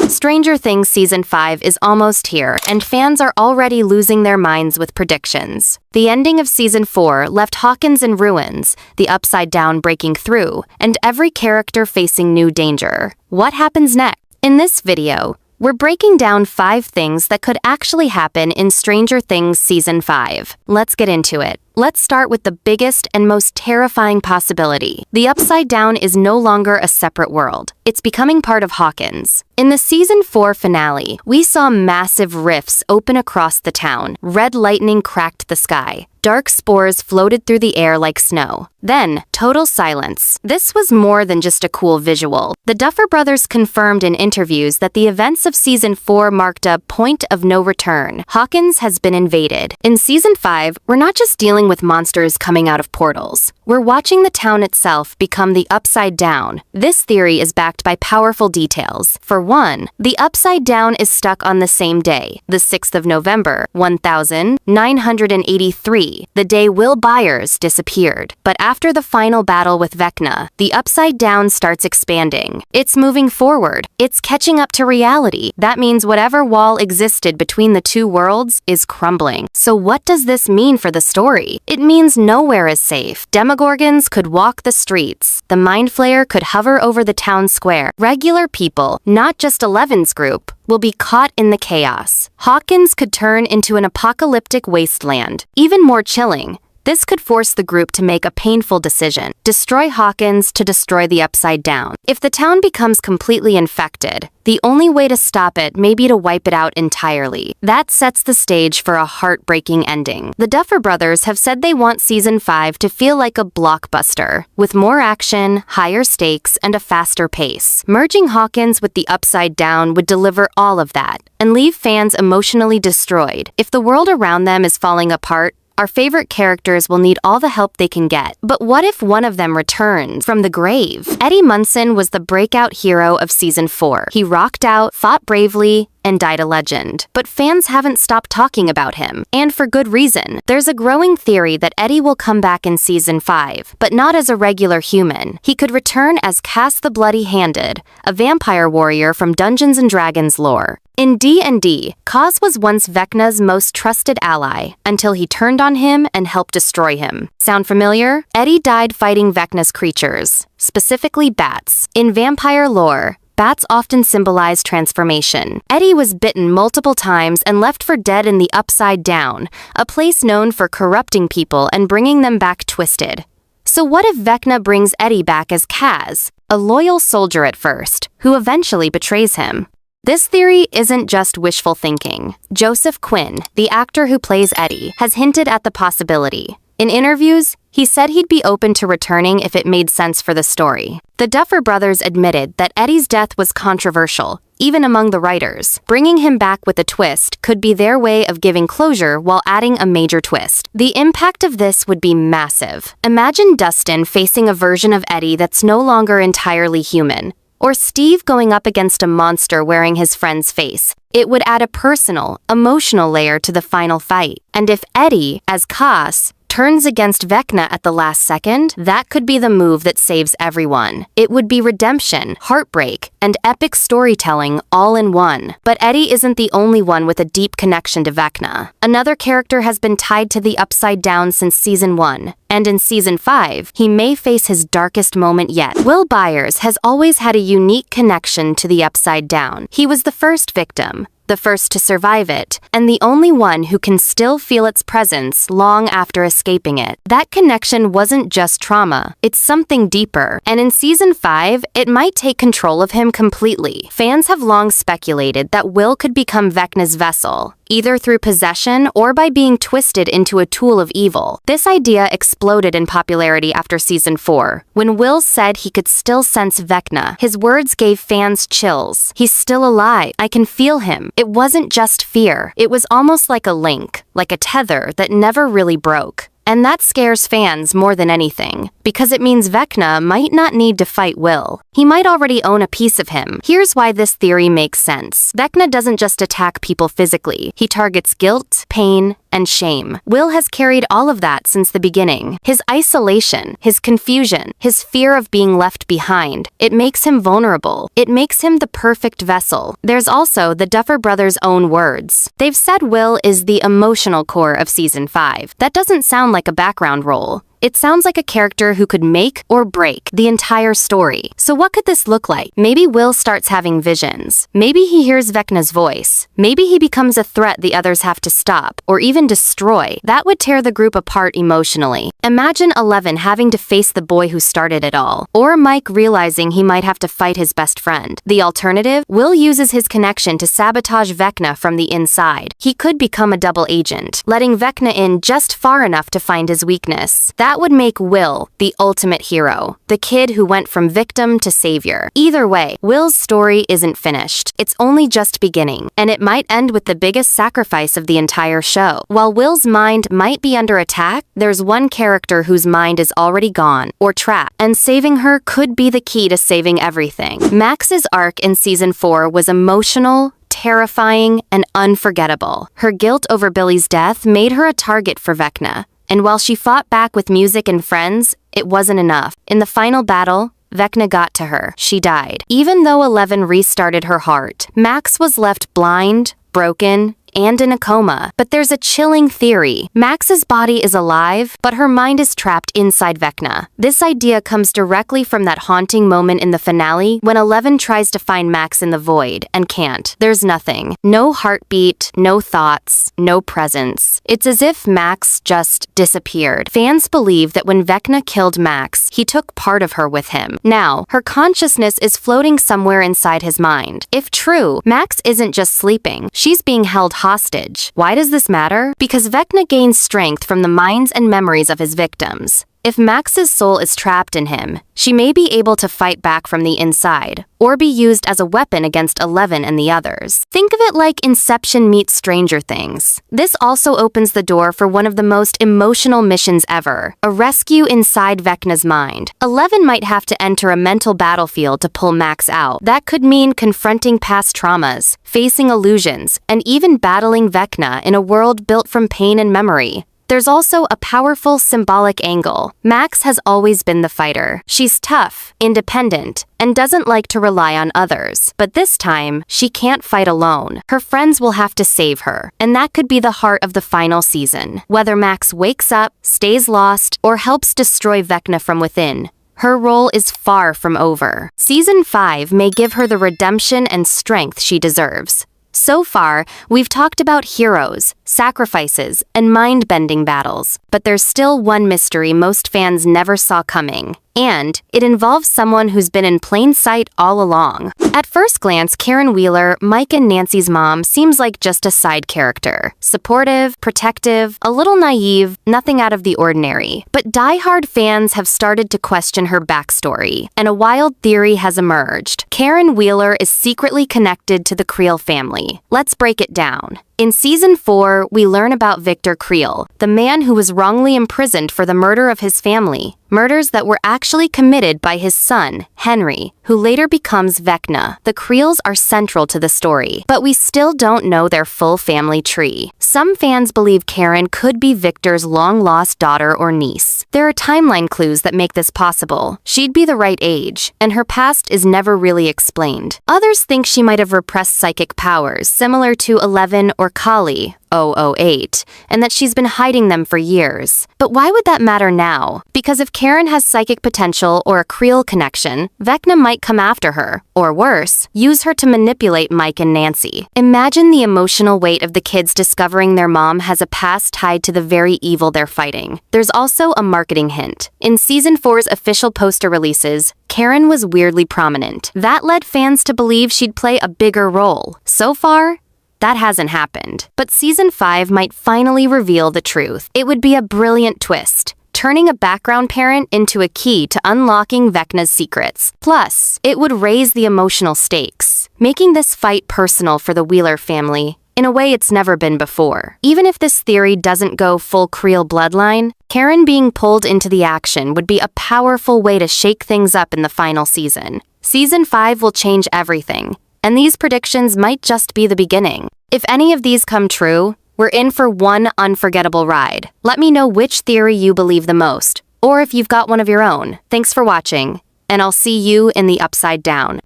Stranger Things Season 5 is almost here, and fans are already losing their minds with predictions. The ending of Season 4 left Hawkins in ruins, the Upside Down breaking through, and every character facing new danger. What happens next? In this video, we're breaking down 5 things that could actually happen in Stranger Things Season 5. Let's get into it. Let's start with the biggest and most terrifying possibility. The Upside Down is no longer a separate world. It's becoming part of Hawkins. In the Season 4 finale, we saw massive rifts open across the town. Red lightning cracked the sky. Dark spores floated through the air like snow. Then, total silence. This was more than just a cool visual. The Duffer brothers confirmed in interviews that the events of Season 4 marked a point of no return. Hawkins has been invaded. In Season 5, we're not just dealing with monsters coming out of portals. We're watching the town itself become the Upside Down. This theory is backed by powerful details. For one, the Upside Down is stuck on the same day, the 6th of November, 1983, the day Will Byers disappeared. But after the final battle with Vecna, the Upside Down starts expanding. It's moving forward. It's catching up to reality. That means whatever wall existed between the two worlds is crumbling. So what does this mean for the story? It means nowhere is safe. Demogorgons could walk the streets. The Mind Flayer could hover over the town square. Regular people, not just Eleven's group, will be caught in the chaos. Hawkins could turn into an apocalyptic wasteland. Even more chilling, this could force the group to make a painful decision. Destroy Hawkins to destroy the Upside Down. If the town becomes completely infected, the only way to stop it may be to wipe it out entirely. That sets the stage for a heartbreaking ending. The Duffer brothers have said they want Season 5 to feel like a blockbuster, with more action, higher stakes, and a faster pace. Merging Hawkins with the Upside Down would deliver all of that, and leave fans emotionally destroyed. If the world around them is falling apart, our favorite characters will need all the help they can get. But what if one of them returns from the grave? Eddie Munson was the breakout hero of Season 4. He rocked out, fought bravely, and died a legend. But fans haven't stopped talking about him, and for good reason. There's a growing theory that Eddie will come back in Season 5, but not as a regular human. He could return as Cass the Bloody-Handed, a vampire warrior from Dungeons & Dragons lore. In D&D, Cass was once Vecna's most trusted ally, until he turned on him and helped destroy him. Sound familiar? Eddie died fighting Vecna's creatures, specifically bats. In vampire lore, bats often symbolize transformation. Eddie was bitten multiple times and left for dead in the Upside Down, a place known for corrupting people and bringing them back twisted. So what if Vecna brings Eddie back as Kaz, a loyal soldier at first, who eventually betrays him? This theory isn't just wishful thinking. Joseph Quinn, the actor who plays Eddie, has hinted at the possibility. In interviews, he said he'd be open to returning if it made sense for the story. The Duffer brothers admitted that Eddie's death was controversial, even among the writers. Bringing him back with a twist could be their way of giving closure while adding a major twist. The impact of this would be massive. Imagine Dustin facing a version of Eddie that's no longer entirely human, or Steve going up against a monster wearing his friend's face. It would add a personal, emotional layer to the final fight. And if Eddie, as Cass, turns against Vecna at the last second, that could be the move that saves everyone. It would be redemption, heartbreak, and epic storytelling all in one. But Eddie isn't the only one with a deep connection to Vecna. Another character has been tied to the Upside Down since Season 1, and in Season 5, he may face his darkest moment yet. Will Byers has always had a unique connection to the Upside Down. He was the first victim, the first to survive it, and the only one who can still feel its presence long after escaping it. That connection wasn't just trauma, it's something deeper, and in Season 5, it might take control of him completely. Fans have long speculated that Will could become Vecna's vessel, either through possession or by being twisted into a tool of evil. This idea exploded in popularity after Season 4. When Will said he could still sense Vecna, his words gave fans chills. He's still alive. I can feel him. It wasn't just fear. It was almost like a link, like a tether that never really broke. And that scares fans more than anything. because it means Vecna might not need to fight Will. He might already own a piece of him. Here's why this theory makes sense. Vecna doesn't just attack people physically. He targets guilt, pain, and shame. Will has carried all of that since the beginning. His isolation, his confusion, his fear of being left behind. It makes him vulnerable. It makes him the perfect vessel. There's also the Duffer brothers' own words. They've said Will is the emotional core of Season 5. That doesn't sound like a background role. It sounds like a character who could make or break the entire story. So what could this look like? Maybe Will starts having visions. Maybe he hears Vecna's voice. Maybe he becomes a threat the others have to stop, or even destroy. That would tear the group apart emotionally. Imagine 11 having to face the boy who started it all, or Mike realizing he might have to fight his best friend. The alternative? Will uses his connection to sabotage Vecna from the inside. He could become a double agent, letting Vecna in just far enough to find his weakness. That would make Will the ultimate hero, the kid who went from victim to savior. Either way, Will's story isn't finished. It's only just beginning, and it might end with the biggest sacrifice of the entire show. While Will's mind might be under attack, there's one character whose mind is already gone, or trapped, and saving her could be the key to saving everything. Max's arc in Season 4 was emotional, terrifying, and unforgettable. Her guilt over Billy's death made her a target for Vecna. And while she fought back with music and friends, it wasn't enough. In the final battle, Vecna got to her. She died. Even though 11 restarted her heart, Max was left blind, broken, and in a coma. But there's a chilling theory. Max's body is alive, but her mind is trapped inside Vecna. This idea comes directly from that haunting moment in the finale when 11 tries to find Max in the void and can't. There's nothing. No heartbeat, no thoughts, no presence. It's as if Max just disappeared. Fans believe that when Vecna killed Max, he took part of her with him. Now, her consciousness is floating somewhere inside his mind. If true, Max isn't just sleeping. She's being held hostage. Why does this matter? Because Vecna gains strength from the minds and memories of his victims. If Max's soul is trapped in him, she may be able to fight back from the inside, or be used as a weapon against 11 and the others. Think of it like Inception meets Stranger Things. This also opens the door for one of the most emotional missions ever, a rescue inside Vecna's mind. 11 might have to enter a mental battlefield to pull Max out. That could mean confronting past traumas, facing illusions, and even battling Vecna in a world built from pain and memory. There's also a powerful symbolic angle. Max has always been the fighter. She's tough, independent, and doesn't like to rely on others. But this time, she can't fight alone. Her friends will have to save her. And that could be the heart of the final season. Whether Max wakes up, stays lost, or helps destroy Vecna from within, her role is far from over. Season 5 may give her the redemption and strength she deserves. So far, we've talked about heroes, sacrifices, and mind-bending battles. But there's still one mystery most fans never saw coming. And it involves someone who's been in plain sight all along. At first glance, Karen Wheeler, Mike and Nancy's mom, seems like just a side character. Supportive, protective, a little naive, nothing out of the ordinary. But die-hard fans have started to question her backstory, and a wild theory has emerged. Karen Wheeler is secretly connected to the Creel family. Let's break it down. In Season 4, we learn about Victor Creel, the man who was wrongly imprisoned for the murder of his family. Murders that were actually committed by his son, Henry, who later becomes Vecna. The Creels are central to the story, but we still don't know their full family tree. Some fans believe Karen could be Victor's long-lost daughter or niece. There are timeline clues that make this possible. She'd be the right age, and her past is never really explained. Others think she might have repressed psychic powers, similar to 11 or Kali, 008, and that she's been hiding them for years. But why would that matter now? Because if Karen has psychic potential or a Creel connection, Vecna might come after her, or worse, use her to manipulate Mike and Nancy. Imagine the emotional weight of the kids discovering their mom has a past tied to the very evil they're fighting. There's also a marketing hint. In Season 4's official poster releases, Karen was weirdly prominent. That led fans to believe she'd play a bigger role. So far, that hasn't happened. But Season 5 might finally reveal the truth. It would be a brilliant twist, turning a background parent into a key to unlocking Vecna's secrets. Plus, it would raise the emotional stakes, making this fight personal for the Wheeler family in a way it's never been before. Even if this theory doesn't go full Creel bloodline, Karen being pulled into the action would be a powerful way to shake things up in the final season. Season 5 will change everything, and these predictions might just be the beginning. If any of these come true, we're in for one unforgettable ride. Let me know which theory you believe the most, or if you've got one of your own. Thanks for watching, and I'll see you in the Upside Down.